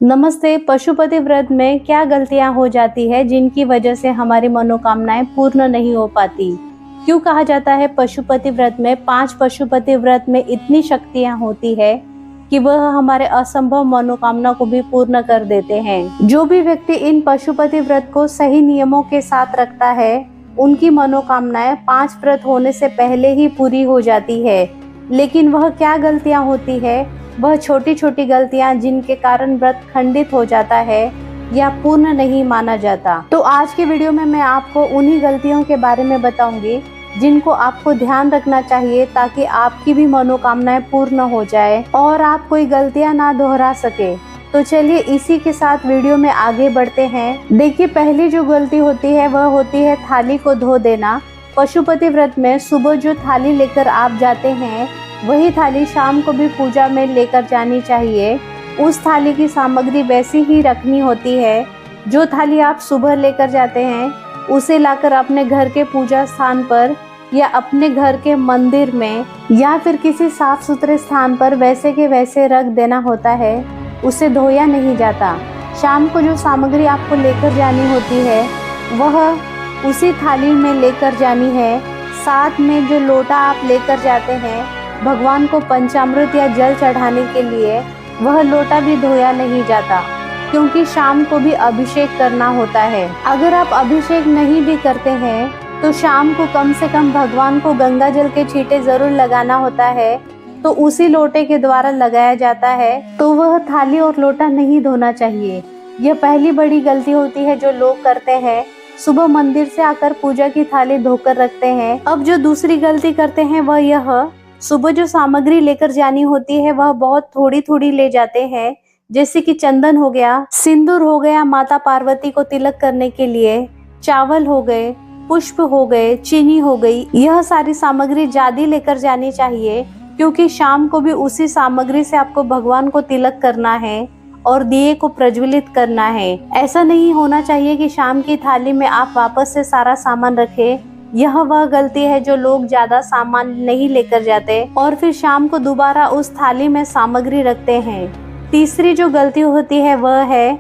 नमस्ते। पशुपति व्रत में क्या गलतियां हो जाती है जिनकी वजह से हमारी मनोकामनाएं पूर्ण नहीं हो पाती? क्यों कहा जाता है पशुपति व्रत में 5 पशुपति व्रत में इतनी शक्तियां होती है कि वह हमारे असंभव मनोकामना को भी पूर्ण कर देते हैं। जो भी व्यक्ति इन पशुपति व्रत को सही नियमों के साथ रखता है, उनकी मनोकामनाएं 5 व्रत होने से पहले ही पूरी हो जाती है। लेकिन वह क्या गलतियां होती है? वह छोटी छोटी गलतियां जिनके कारण व्रत खंडित हो जाता है या पूर्ण नहीं माना जाता। तो आज के वीडियो में मैं आपको उन्हीं गलतियों के बारे में बताऊंगी जिनको आपको ध्यान रखना चाहिए ताकि आपकी भी मनोकामनाएं पूर्ण हो जाए और आप कोई गलतियां ना दोहरा सके। तो चलिए इसी के साथ वीडियो में आगे बढ़ते हैं। देखिए, पहली जो गलती होती है वह होती है थाली को धो देना। पशुपति व्रत में सुबह जो थाली लेकर आप जाते हैं, वही थाली शाम को भी पूजा में लेकर जानी चाहिए। उस थाली की सामग्री वैसी ही रखनी होती है। जो थाली आप सुबह लेकर जाते हैं, उसे लाकर अपने घर के पूजा स्थान पर या अपने घर के मंदिर में या फिर किसी साफ सुथरे स्थान पर वैसे के वैसे रख देना होता है। उसे धोया नहीं जाता। शाम को जो सामग्री आपको लेकर जानी होती है, वह उसी थाली में लेकर जानी है। साथ में जो लोटा आप लेकर जाते हैं भगवान को पंचामृत या जल चढ़ाने के लिए, वह लोटा भी धोया नहीं जाता, क्योंकि शाम को भी अभिषेक करना होता है। अगर आप अभिषेक नहीं भी करते हैं तो शाम को कम से कम भगवान को गंगा जल के छींटे जरूर लगाना होता है। तो उसी लोटे के द्वारा लगाया जाता है, तो वह थाली और लोटा नहीं धोना चाहिए। यह पहली बड़ी गलती होती है जो लोग करते हैं। सुबह मंदिर से आकर पूजा की थाली धोकर रखते हैं। अब जो दूसरी गलती करते हैं वह यह, सुबह जो सामग्री लेकर जानी होती है वह बहुत थोड़ी थोड़ी ले जाते हैं। जैसे कि चंदन हो गया, सिंदूर हो गया माता पार्वती को तिलक करने के लिए, चावल हो गए, पुष्प हो गए, चीनी हो गई। यह सारी सामग्री ज्यादा लेकर जानी चाहिए, क्योंकि शाम को भी उसी सामग्री से आपको भगवान को तिलक करना है और दिए को प्रज्वलित करना है। ऐसा नहीं होना चाहिए कि शाम की थाली में आप वापस से सारा सामान रखें। यह वह गलती है जो लोग ज्यादा सामान नहीं लेकर जाते और फिर शाम को दोबारा उस थाली में सामग्री रखते हैं। तीसरी जो गलती होती है वह है,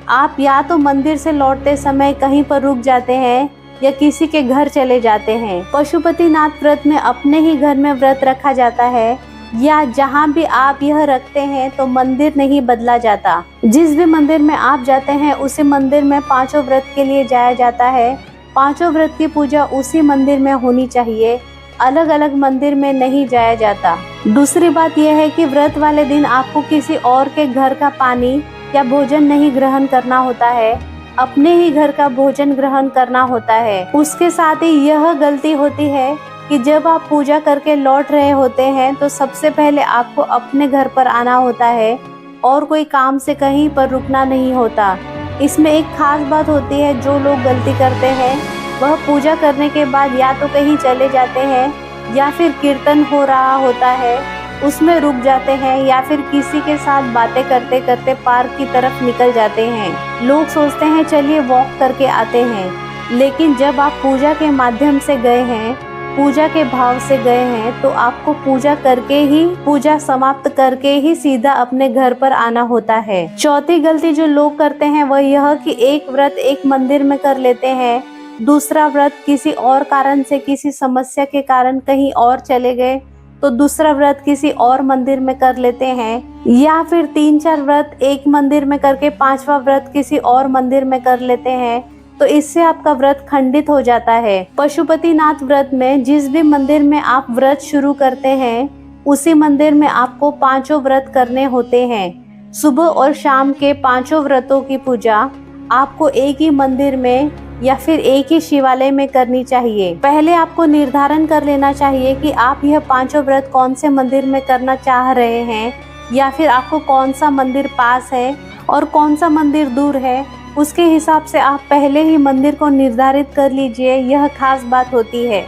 आप या तो मंदिर से लौटते समय कहीं पर रुक जाते हैं या किसी के घर चले जाते हैं। पशुपतिनाथ व्रत में अपने ही घर में व्रत रखा जाता है, या जहाँ भी आप यह रखते हैं तो मंदिर नहीं बदला जाता। जिस भी मंदिर में आप जाते हैं उसी मंदिर में 5 व्रत के लिए जाया जाता है। 5 व्रत की पूजा उसी मंदिर में होनी चाहिए, अलग अलग मंदिर में नहीं जाया जाता। दूसरी बात यह है कि व्रत वाले दिन आपको किसी और के घर का पानी या भोजन नहीं ग्रहण करना होता है, अपने ही घर का भोजन ग्रहण करना होता है। उसके साथ ही यह गलती होती है कि जब आप पूजा करके लौट रहे होते हैं तो सबसे पहले आपको अपने घर पर आना होता है और कोई काम से कहीं पर रुकना नहीं होता। इसमें एक खास बात होती है, जो लोग गलती करते हैं वह पूजा करने के बाद या तो कहीं चले जाते हैं या फिर कीर्तन हो रहा होता है उसमें रुक जाते हैं, या फिर किसी के साथ बातें करते करते पार्क की तरफ निकल जाते हैं। लोग सोचते हैं चलिए वॉक करके आते हैं, लेकिन जब आप पूजा के माध्यम से गए हैं, पूजा के भाव से गए हैं, तो आपको पूजा करके ही, पूजा समाप्त करके ही सीधा अपने घर पर आना होता है। चौथी गलती जो लोग करते हैं वह यह कि एक व्रत एक मंदिर में कर लेते हैं, दूसरा व्रत किसी और कारण से, किसी समस्या के कारण कहीं और चले गए तो दूसरा व्रत किसी और मंदिर में कर लेते हैं, या फिर 3-4 व्रत एक मंदिर में करके 5वां व्रत किसी और मंदिर में कर लेते हैं। तो इससे आपका व्रत खंडित हो जाता है। पशुपतिनाथ व्रत में जिस भी मंदिर में आप व्रत शुरू करते हैं, उसी मंदिर में आपको 5 व्रत करने होते हैं। सुबह और शाम के 5 व्रतों की पूजा आपको एक ही मंदिर में या फिर एक ही शिवालय में करनी चाहिए। पहले आपको निर्धारण कर लेना चाहिए कि आप यह 5 व्रत कौन से मंदिर में करना चाह रहे हैं, या फिर आपको कौन सा मंदिर पास है और कौन सा मंदिर दूर है। उसके हिसाब से आप पहले ही मंदिर को निर्धारित कर लीजिए। यह खास बात होती है।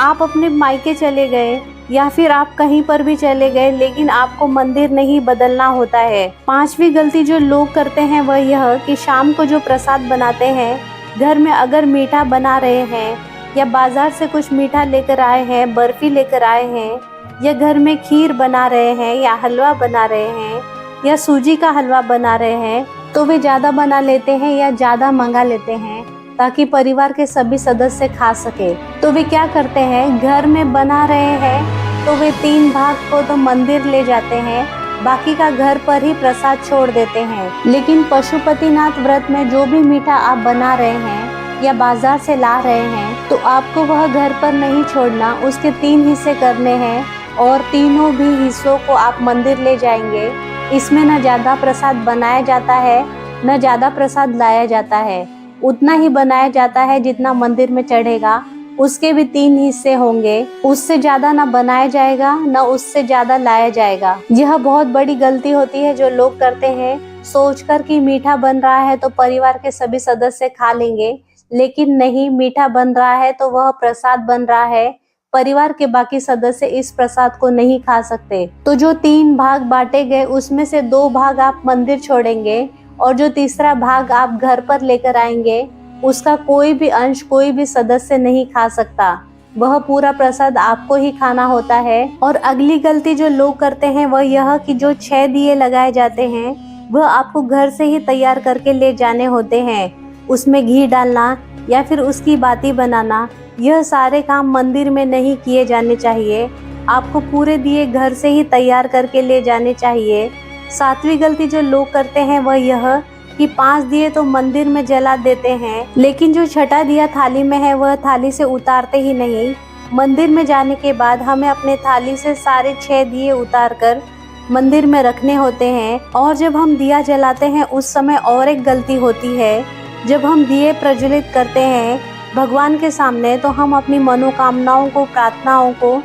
आप अपने मायके चले गए या फिर आप कहीं पर भी चले गए, लेकिन आपको मंदिर नहीं बदलना होता है। 5वीं गलती जो लोग करते हैं वह यह कि शाम को जो प्रसाद बनाते हैं, घर में अगर मीठा बना रहे हैं या बाजार से कुछ मीठा लेकर आए हैं, बर्फी लेकर आए हैं, या घर में खीर बना रहे हैं या हलवा बना रहे हैं, या सूजी का हलवा बना रहे हैं तो वे ज्यादा बना लेते हैं या ज्यादा मंगा लेते हैं ताकि परिवार के सभी सदस्य खा सके। तो वे क्या करते हैं, घर में बना रहे हैं तो वे 3 भाग को तो मंदिर ले जाते हैं, बाकी का घर पर ही प्रसाद छोड़ देते हैं। लेकिन पशुपतिनाथ व्रत में जो भी मीठा आप बना रहे हैं या बाजार से ला रहे हैं तो आपको वह घर पर नहीं छोड़ना, उसके 3 हिस्से करने हैं और तीनों भी हिस्सों को आप मंदिर ले जाएंगे। इसमें न ज्यादा प्रसाद बनाया जाता है न ज्यादा प्रसाद लाया जाता है, उतना ही बनाया जाता है जितना मंदिर में चढ़ेगा। उसके भी 3 हिस्से होंगे, उससे ज्यादा न बनाया जाएगा न उससे ज्यादा लाया जाएगा। यह बहुत बड़ी गलती होती है जो लोग करते हैं, सोचकर कि मीठा बन रहा है तो परिवार के सभी सदस्य खा लेंगे, लेकिन नहीं, मीठा बन रहा है तो वह प्रसाद बन रहा है, परिवार के बाकी सदस्य इस प्रसाद को नहीं खा सकते। तो जो 3 भाग बांटे गए उसमें से 2 भाग आप मंदिर छोड़ेंगे और जो तीसरा भाग आप घर पर लेकर आएंगे, उसका कोई भी अंश कोई भी सदस्य नहीं खा सकता, वह पूरा प्रसाद आपको ही खाना होता है। और अगली गलती जो लोग करते हैं वह यह कि जो 6 दिए लगाए जाते हैं वह आपको घर से ही तैयार करके ले जाने होते हैं। उसमें घी डालना या फिर उसकी बाती बनाना, यह सारे काम मंदिर में नहीं किए जाने चाहिए। आपको पूरे दिए घर से ही तैयार करके ले जाने चाहिए। 7वीं गलती जो लोग करते हैं वह यह कि 5 दिए तो मंदिर में जला देते हैं, लेकिन जो छठा दिया थाली में है वह थाली से उतारते ही नहीं। मंदिर में जाने के बाद हमें अपने थाली से सारे 6 दिए उतारकर मंदिर में रखने होते हैं। और जब हम दिया जलाते हैं उस समय और एक गलती होती है, जब हम दिए प्रज्वलित करते हैं भगवान के सामने तो हम अपनी मनोकामनाओं को, प्रार्थनाओं को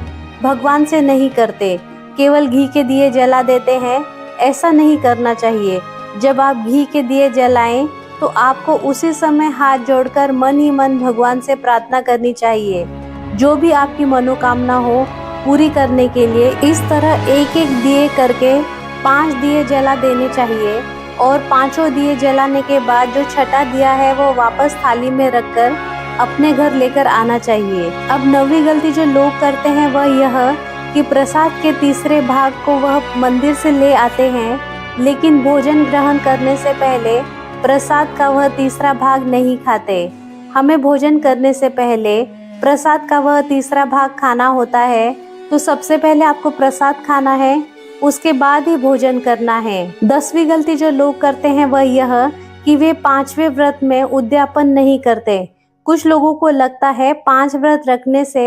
भगवान से नहीं करते, केवल घी के दिए जला देते हैं। ऐसा नहीं करना चाहिए। जब आप घी के दिए जलाएं तो आपको उसी समय हाथ जोड़कर मन ही मन भगवान से प्रार्थना करनी चाहिए, जो भी आपकी मनोकामना हो पूरी करने के लिए। इस तरह एक एक दिए करके 5 दिए जला देने चाहिए और 5 दिए जलाने के बाद जो छठा दिया है वो वापस थाली में रखकर अपने घर लेकर आना चाहिए। अब 9वीं गलती जो लोग करते हैं वह यह कि प्रसाद के तीसरे भाग को वह मंदिर से ले आते हैं, लेकिन भोजन ग्रहण करने से पहले प्रसाद का वह तीसरा भाग नहीं खाते। हमें भोजन करने से पहले प्रसाद का वह तीसरा भाग खाना होता है। तो सबसे पहले आपको प्रसाद खाना है, उसके बाद ही भोजन करना है। 10वीं गलती जो लोग करते हैं वह यह कि वे 5वें व्रत में उद्यापन नहीं करते। कुछ लोगों को लगता है 5 व्रत रखने से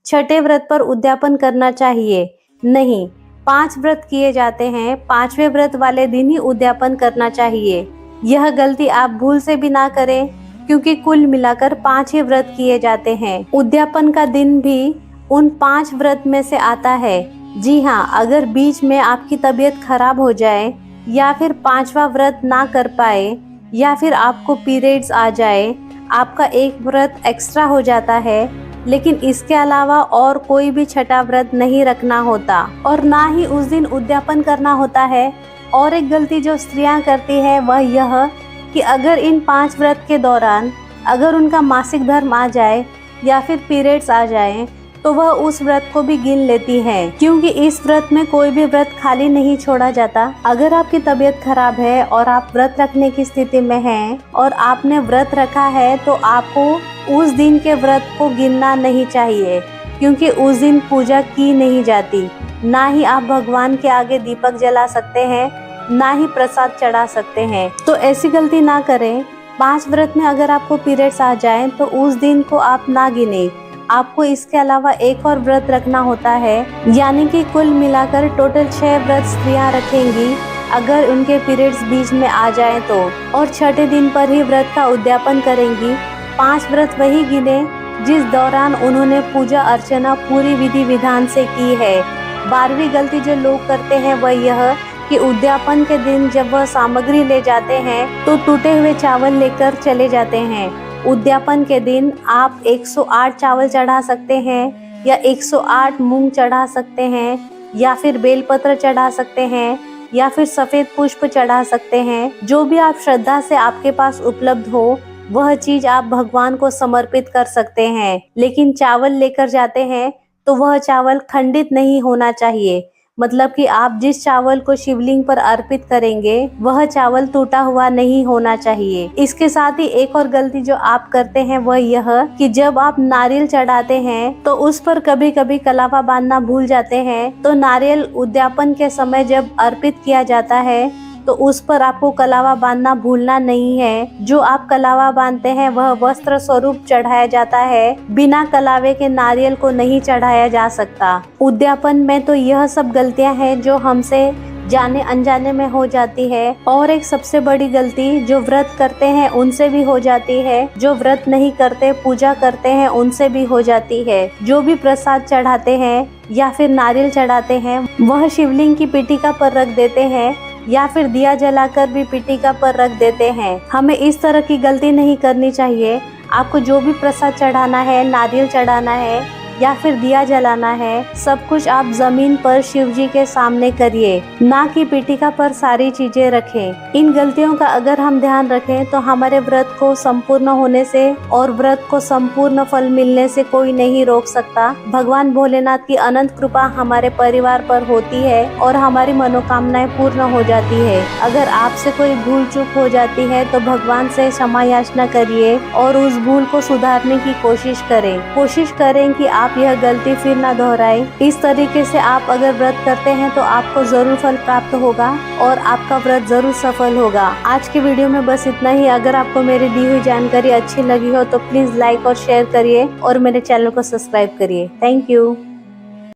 छठे व्रत पर उद्यापन करना चाहिए। नहीं, 5 व्रत किए जाते हैं, 5वें व्रत वाले दिन ही उद्यापन करना चाहिए। यह गलती आप भूल से भी ना करें, क्योंकि कुल मिलाकर 5 ही व्रत किए जाते हैं। उद्यापन का दिन भी उन 5 व्रत में से आता है। जी हाँ, अगर बीच में आपकी तबीयत खराब हो जाए या फिर 5वां व्रत ना कर पाए या फिर आपको पीरियड्स आ जाए, आपका एक व्रत एक्स्ट्रा हो जाता है, लेकिन इसके अलावा और कोई भी छठा व्रत नहीं रखना होता और ना ही उस दिन उद्यापन करना होता है। और एक गलती जो स्त्रियां करती है वह यह कि अगर इन 5 व्रत के दौरान अगर उनका मासिक धर्म आ जाए या फिर पीरियड्स आ जाए तो वह उस व्रत को भी गिन लेती है, क्योंकि इस व्रत में कोई भी व्रत खाली नहीं छोड़ा जाता। अगर आपकी तबीयत खराब है और आप व्रत रखने की स्थिति में हैं और आपने व्रत रखा है तो आपको उस दिन के व्रत को गिनना नहीं चाहिए, क्योंकि उस दिन पूजा की नहीं जाती। ना ही आप भगवान के आगे दीपक जला सकते हैं, ना ही प्रसाद चढ़ा सकते हैं। तो ऐसी गलती ना करें। 5 व्रत में अगर आपको पीरियड्स आ जाएं तो उस दिन को आप ना गिने। आपको इसके अलावा एक और व्रत रखना होता है, यानी कि कुल मिलाकर टोटल 6 व्रत स्त्रियां रखेंगी अगर उनके पीरियड्स बीच में आ जाएं तो, और छठे दिन पर ही व्रत का उद्यापन करेंगी। 5 व्रत वही गिने जिस दौरान उन्होंने पूजा अर्चना पूरी विधि विधान से की है। 12वीं गलती जो लोग करते हैं वह यह कि उद्यापन के दिन जब वह सामग्री ले जाते हैं तो टूटे हुए चावल लेकर चले जाते हैं। उद्यापन के दिन आप 108 चावल चढ़ा सकते हैं या 108 मूंग चढ़ा सकते हैं या फिर बेलपत्र चढ़ा सकते हैं या फिर सफ़ेद पुष्प चढ़ा सकते हैं। जो भी आप श्रद्धा से आपके पास उपलब्ध हो वह चीज आप भगवान को समर्पित कर सकते हैं। लेकिन चावल लेकर जाते हैं तो वह चावल खंडित नहीं होना चाहिए, मतलब कि आप जिस चावल को शिवलिंग पर अर्पित करेंगे वह चावल टूटा हुआ नहीं होना चाहिए। इसके साथ ही एक और गलती जो आप करते हैं वह यह कि जब आप नारियल चढ़ाते हैं तो उस पर कभी कभी कलावा बांधना भूल जाते हैं। तो नारियल उद्यापन के समय जब अर्पित किया जाता है तो उस पर आपको कलावा बांधना भूलना नहीं है। जो आप कलावा बांधते हैं वह वस्त्र स्वरूप चढ़ाया जाता है, बिना कलावे के नारियल को नहीं चढ़ाया जा सकता। उद्यापन में तो यह सब गलतियां हैं जो हमसे जाने अनजाने में हो जाती है। और एक सबसे बड़ी गलती जो व्रत करते हैं उनसे भी हो जाती है, जो व्रत नहीं करते पूजा करते हैं उनसे भी हो जाती है। जो भी प्रसाद चढ़ाते हैं या फिर नारियल चढ़ाते हैं वह शिवलिंग की पीठिका पर रख देते हैं या फिर दिया जलाकर भी पीठिका पर रख देते हैं। हमें इस तरह की गलती नहीं करनी चाहिए। आपको जो भी प्रसाद चढ़ाना है, नारियल चढ़ाना है या फिर दिया जलाना है, सब कुछ आप जमीन पर शिव जी के सामने करिए, ना कि पीठिका पर सारी चीजें रखें। इन गलतियों का अगर हम ध्यान रखें तो हमारे व्रत को संपूर्ण होने से और व्रत को संपूर्ण फल मिलने से कोई नहीं रोक सकता। भगवान भोलेनाथ की अनंत कृपा हमारे परिवार पर होती है और हमारी मनोकामनाएं पूर्ण हो जाती है। अगर आपसे कोई भूल चूक हो जाती है तो भगवान से क्षमा याचना करिए और उस भूल को सुधारने की कोशिश करें कि आप यह गलती फिर ना दोहराएं। इस तरीके से आप अगर व्रत करते हैं तो आपको जरूर फल प्राप्त होगा और आपका व्रत जरूर सफल होगा। आज की वीडियो में बस इतना ही। अगर आपको मेरी दी हुई जानकारी अच्छी लगी हो तो प्लीज लाइक और शेयर करिए और मेरे चैनल को सब्सक्राइब करिए। Thank you.